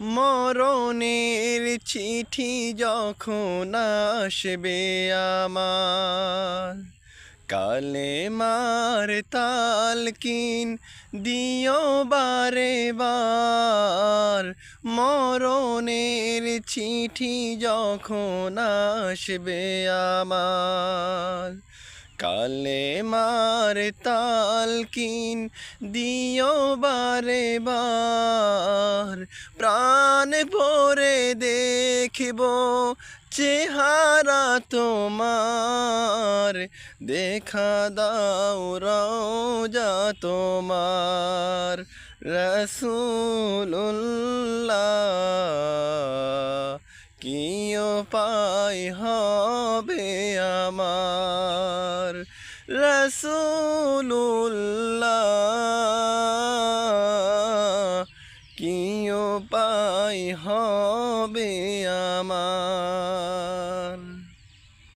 মরণের চিঠি যখন আসবে আমার, কালেমার তালকিন দিও বারে বার। মরণের চিঠি যখন আসবে আমার, কালেমার তালকিন দিও বারে বার। প্রাণ ভরে দেখিব চেহারা তোমার, দেখা দাও রওজা তোমার। রাসূলুল্লাহ কি উপায় হবে আমার, রাসূলুল্লাহ কি উপায় হবে আমার।